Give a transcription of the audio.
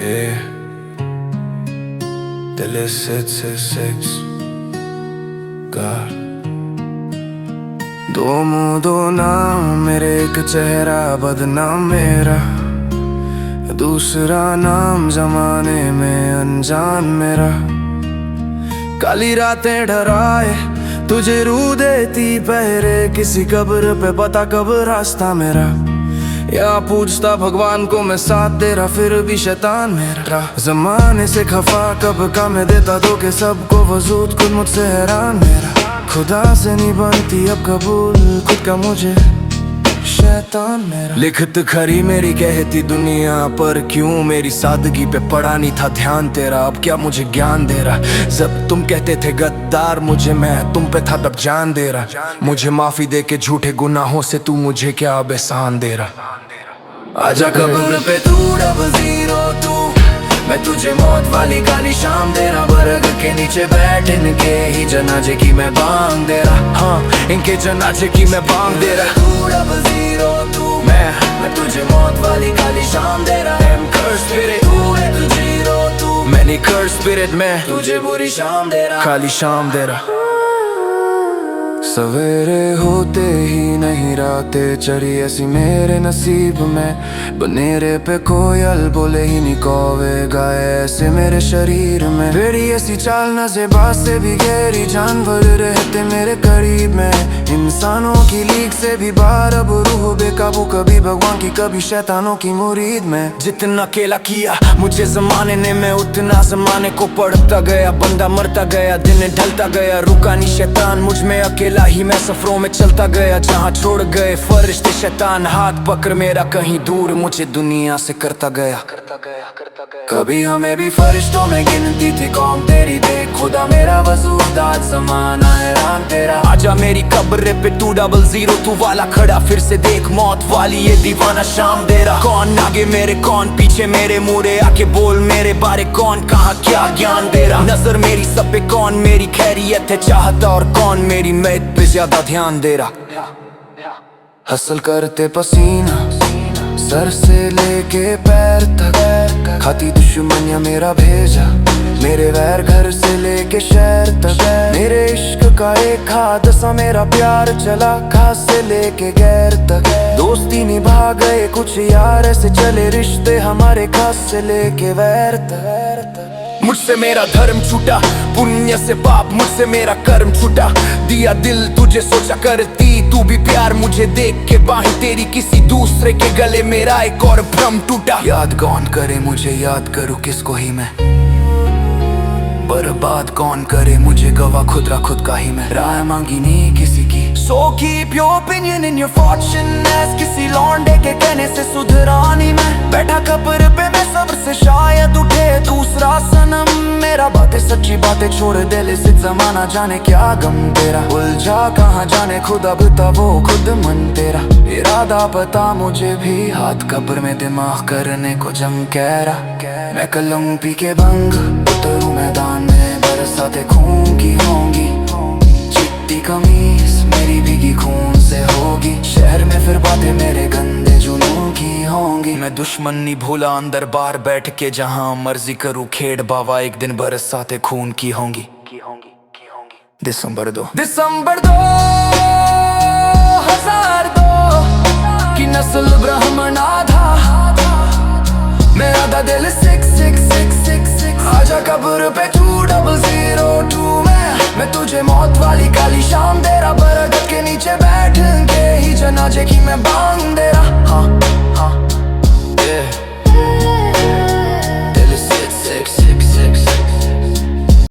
Yeah. Dill is 666 God। दो मुंह दो नाम मेरे, एक चेहरा बदनाम मेरा, दूसरा नाम जमाने में अनजान मेरा। काली रातें डराए तुझे रू देती पहरे, किसी कब्र पे पता कब रास्ता मेरा। या पूछता भगवान को मैं साथ दे रहा, फिर भी शैतान मेरा। जमाने से खफा कब का मैं देता धोखे सबको, वजूद खुद मुझसे हैरान मेरा। खुदा से नहीं बनती अब कबूल खुद का मुझे, शैतान मेरा। लिखत खरी मेरी कहती दुनिया पर, क्यों मेरी सादगी पे पड़ा नहीं था ध्यान तेरा। अब क्या मुझे ज्ञान दे रहा, जब तुम कहते थे गद्दार मुझे, मैं तुम पे था तब जान दे रहा। मुझे माफी दे के झूठे गुनाहों से तू मुझे क्या अब एहसान दे रहा। आजा कब्र पे तू 00 तू, मैं तुझे मौत वाली काली शाम दे रहा। बरग के नीचे बैठ इनके ही जनाजे की मैं बांग दे रहा। हाँ, इनके जनाजे की मैं बांग दे रहा। तू 00 तू, मैं तुझे मौत वाली काली शाम दे रहा। I'm cursed spirit, तू है तू 0 तू, मैं नहीं cursed spirit, मैं तुझे बुरी शाम दे रहा, काली शाम दे रहा। सवेरे होते ही नहीं रातें चढ़ी ऐसी मेरे नसीब में, बनेरे पे कोयल बोले ही नहीं कौवे गाए ऐसे मेरे शरीर में। बेड़ी ऐसी चाल न ज़ेबा से भी गहरी, जानवर रहते मेरे करीब में। इंसानों की लीक से भी बाहर अब रूह बेकाबू, कभी भगवान की कभी शैतानों की मुरीद में। जितना अकेला किया मुझे जमाने ने, मैं उतना जमाने को पढ़ता गया। बंदा मरता गया, दिन ढलता गया, रुका नहीं शैतान मुझ में अकेला ही मैं सफरों में चलता गया। जहाँ छोड़ गए फरिश्ते शैतान हाथ पकड़ मेरा, कहीं दूर मुझे दुनिया से करता गया। कभी हमें भी फरिश्तों में गिनती थी कौम तेरी, देख खुदा मेरा वजूद आज ज़माना हैरान तेरा। आजा मेरी कब्र पे तू 00 तू वाला खड़ा, फिर से देख मौत वाली ये दीवाना शाम दे रहा। कौन आगे मेरे कौन पीछे मेरे, मुरे आके बोल मेरे बारे, कौन कहाँ क्या ज्ञान दे रहा। नजर मेरी सब पे कौन मेरी खैरियत है चाहता, और कौन मेरी मैत पे ज्यादा ध्यान दे रहा। हसल करते पसीना सर से लेके पैर तक, खाती दुश्मनियाँ मेरा भेजा, मेरे वैर घर से लेके शहर तक। मेरे इश्क का एक हाथ सा मेरा प्यार चला, खास से लेके गैर तक। दोस्ती निभा गए कुछ यार ऐसे चले रिश्ते हमारे, खास से लेके वैर तक। मुझसे मेरा धर्म छूटा, पुण्य से पाप मुझसे मेरा कर्म छूटा। दिया दिल तुझे सोचा करती तू भी प्यार, मुझे देख के बाहें तेरी किसी दूसरे के गले, मेरा एक और भ्रम टूटा। याद कौन करे मुझे, याद करूँ किसको ही मैं, बर्बाद कौन करे मुझे, गवा खुद का ही मैं। राय मांगी नहीं किसी की, so keep your opinion in your fortune, as किसी लौंडे के कहने से सुधरा नहीं मैं। बैठा कब्र पे मैं सब्र से शायद उठे दूसरा सनम मेरा। बातें सच्ची बातें छोड़ दे ले सिर्फ जमाना जाने क्या गम तेरा। उलझा कहाँ जाने खुद अब तब वो खुद मन तेरा। इरादा पता मुझे भी, हाथ कब्र में दिमाग करने को जम कह रहा। मैं कलम पी के भंग उतरूं मैदान में, बरसाते खून की होंगी। चिट्टी कमीज मेरी भीगी खून से होगी, शहर में फिर बातें मेरे गंदे जुनून की होंगी। मैं दुश्मन नहीं भूला अंदर बार बैठ के, जहाँ मर्जी करूँ खेड़ बाबा, एक दिन बरसाते खून की होंगी। दिसंबर 2 की नस्ल ब्राह्मण आधा, मेरा दा दिल 6666। आजा कब्र पे तू 000 तू, मैं तुझे मौत वाली काली शाम दे रहा। बरगद के नीचे बैठ के ही जनाजे की मैं बांग